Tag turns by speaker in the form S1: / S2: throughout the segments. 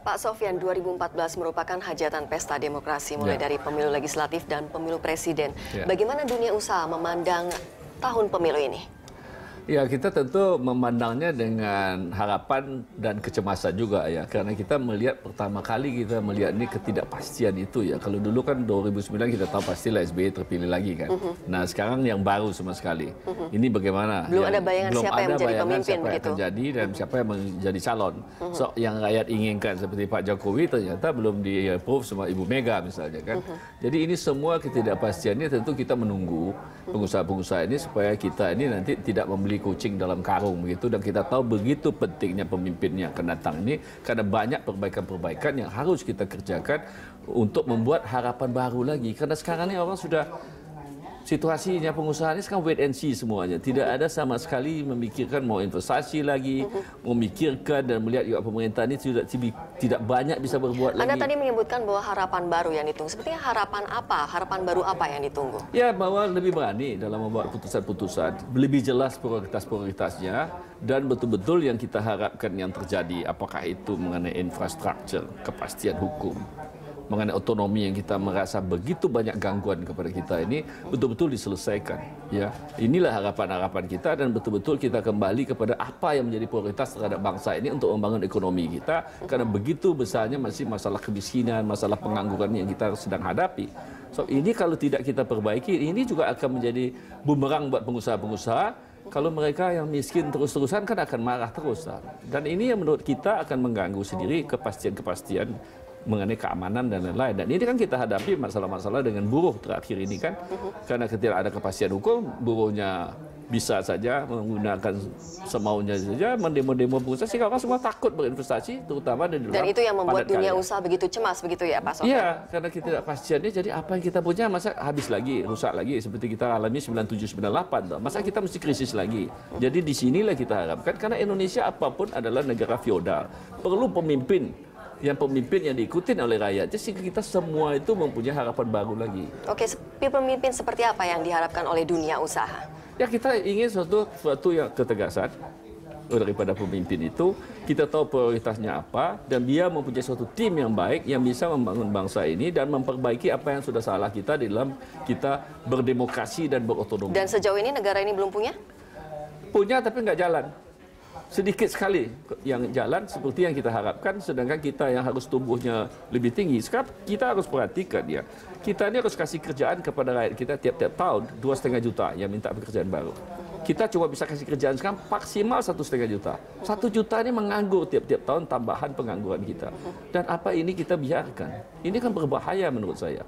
S1: Pak Sofyan, 2014 merupakan hajatan pesta demokrasi mulai dari pemilu legislatif dan pemilu presiden. Bagaimana dunia usaha memandang tahun pemilu ini?
S2: Ya, kita tentu memandangnya dengan harapan dan kecemasan juga ya. Karena kita melihat pertama kali kita melihat ini ketidakpastian itu ya. Kalau dulu kan 2009 kita tahu pastilah SBY terpilih lagi kan. Nah, sekarang yang baru sama sekali. Ini bagaimana?
S1: Belum ada bayangan siapa yang menjadi pemimpin
S2: siapa yang akan jadi dan siapa yang menjadi calon. So, yang rakyat inginkan seperti Pak Jokowi ternyata belum di-approve sama Ibu Mega misalnya kan. Jadi ini semua ketidakpastiannya tentu kita menunggu pengusaha-pengusaha ini supaya kita ini nanti tidak membeli kucing dalam karung begitu, dan kita tahu begitu pentingnya pemimpin yang akan datang ini karena banyak perbaikan-perbaikan yang harus kita kerjakan untuk membuat harapan baru lagi. Karena sekarang ini orang sudah situasinya pengusaha ini sekarang wait and see semuanya. Tidak ada sama sekali memikirkan mau investasi lagi, memikirkan dan melihat juga pemerintah ini tidak banyak bisa berbuat lagi.
S1: Anda tadi menyebutkan bahwa harapan baru yang ditunggu. Sepertinya harapan apa? Harapan baru apa yang ditunggu?
S2: Ya, bahwa lebih berani dalam membuat putusan-putusan, lebih jelas prioritas-prioritasnya, dan betul-betul yang kita harapkan yang terjadi, apakah itu mengenai infrastruktur, kepastian hukum, mengenai otonomi yang kita merasa begitu banyak gangguan kepada kita ini betul-betul diselesaikan. Ya, inilah harapan-harapan kita dan betul-betul kita kembali kepada apa yang menjadi prioritas terhadap bangsa ini untuk membangun ekonomi kita. Karena begitu besarnya masih masalah kemiskinan, masalah pengangguran yang kita sedang hadapi. So ini kalau tidak kita perbaiki, ini juga akan menjadi bumerang buat pengusaha-pengusaha. Kalau mereka yang miskin terus-terusan kan akan marah terus. Dan ini yang menurut kita akan mengganggu sendiri kepastian-kepastian mengenai keamanan dan lain-lain. Dan ini kan kita hadapi masalah-masalah dengan buruh terakhir ini kan. Karena ketika ada kepastian hukum, buruhnya bisa saja menggunakan semaunya saja, mendemo-demo pengusaha, sehingga orang semua takut berinvestasi, terutama di dalam.
S1: Dan itu yang membuat dunia
S2: karya.
S1: usaha begitu cemas, begitu ya Pak Sofyan?
S2: Iya, karena ketidakpastiannya, jadi apa yang kita punya masa habis lagi, rusak lagi, seperti kita alami 97-98. Masa kita mesti krisis lagi. Jadi disinilah kita harapkan, karena Indonesia apapun adalah negara feodal. Perlu pemimpin yang diikutin oleh rakyat, sehingga kita semua itu mempunyai harapan baru lagi.
S1: Oke, pemimpin seperti apa yang diharapkan oleh dunia usaha?
S2: Ya, kita ingin suatu yang ketegasan daripada pemimpin itu. Kita tahu prioritasnya apa, dan dia mempunyai suatu tim yang baik yang bisa membangun bangsa ini dan memperbaiki apa yang sudah salah kita di dalam kita berdemokrasi dan berotonomi.
S1: Dan sejauh ini negara ini belum punya?
S2: Punya, tapi nggak jalan. Sedikit sekali yang jalan seperti yang kita harapkan, sedangkan kita yang harus tumbuhnya lebih tinggi. Sekarang kita harus perhatikan ya, kita ini harus kasih kerjaan kepada rakyat kita tiap-tiap tahun 2,5 juta yang minta pekerjaan baru. Kita cuma bisa kasih kerjaan sekarang maksimal 1,5 juta. 1 juta ini menganggur tiap-tiap tahun, tambahan pengangguran kita. Dan apa ini kita biarkan? Ini kan berbahaya menurut saya.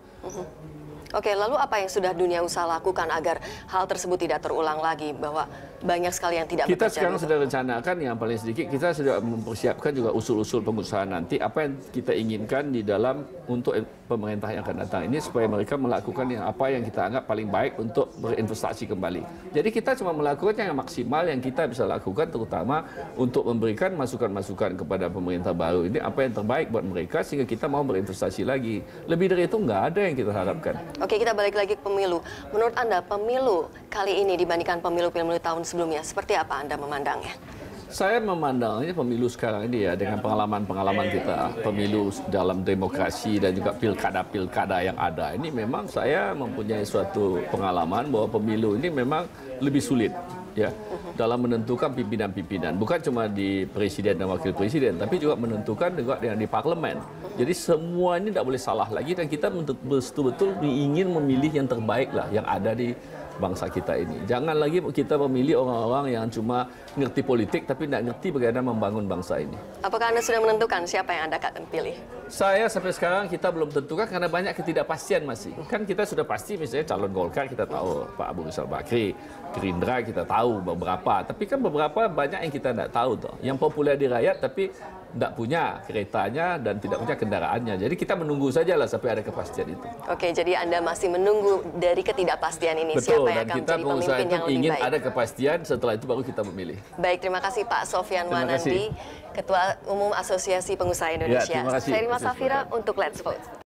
S1: Oke, lalu apa yang sudah dunia usaha lakukan agar hal tersebut tidak terulang lagi, bahwa banyak sekali yang tidak bekerja?
S2: Kita sekarang sudah rencanakan yang paling sedikit, kita sudah mempersiapkan juga usul-usul pengusaha nanti, apa yang kita inginkan di dalam untuk pemerintah yang akan datang ini, supaya mereka melakukan apa yang kita anggap paling baik untuk berinvestasi kembali. Jadi kita cuma melakukan yang maksimal yang kita bisa lakukan, terutama untuk memberikan masukan-masukan kepada pemerintah baru ini, apa yang terbaik buat mereka, sehingga kita mau berinvestasi lagi. Lebih dari itu nggak ada yang kita harapkan.
S1: Oke, kita balik lagi ke pemilu. Menurut Anda, pemilu kali ini dibandingkan pemilu-pemilu tahun sebelumnya, seperti apa Anda memandangnya?
S2: Saya memandangnya pemilu sekarang ini ya, dengan pengalaman-pengalaman kita, pemilu dalam demokrasi dan juga pilkada-pilkada yang ada. Ini memang saya mempunyai suatu pengalaman bahwa pemilu ini memang lebih sulit ya dalam menentukan pimpinan-pimpinan. Bukan cuma di presiden dan wakil presiden, tapi juga menentukan juga di parlemen. Jadi semua ini tidak boleh salah lagi, dan kita betul-betul ingin memilih yang terbaik lah yang ada di bangsa kita ini. Jangan lagi kita memilih orang-orang yang cuma ngerti politik tapi tidak ngerti bagaimana membangun bangsa ini.
S1: Apakah Anda sudah menentukan siapa yang Anda akan pilih?
S2: Saya sampai sekarang kita belum tentukan karena banyak ketidakpastian masih. Kan kita sudah pasti misalnya calon Golkar kita tahu Pak Abu Rizal Bakri, Gerindra kita tahu beberapa, tapi kan beberapa banyak yang kita tidak tahu tuh. Yang populer di rakyat tapi tidak punya keretanya dan tidak punya kendaraannya. Jadi kita menunggu sajalah sampai ada kepastian itu.
S1: Oke, jadi Anda masih menunggu dari ketidakpastian ini.
S2: Betul,
S1: siapa yang akan
S2: kita
S1: menjadi pemimpin yang lebih
S2: ingin
S1: baik.
S2: ada kepastian, setelah itu baru kita memilih.
S1: Baik, terima kasih Pak Sofyan Wanandi, Ketua Umum Asosiasi Pengusaha Indonesia.
S2: Ya, terima kasih.
S1: Saya Rima Safira untuk Let's Vote.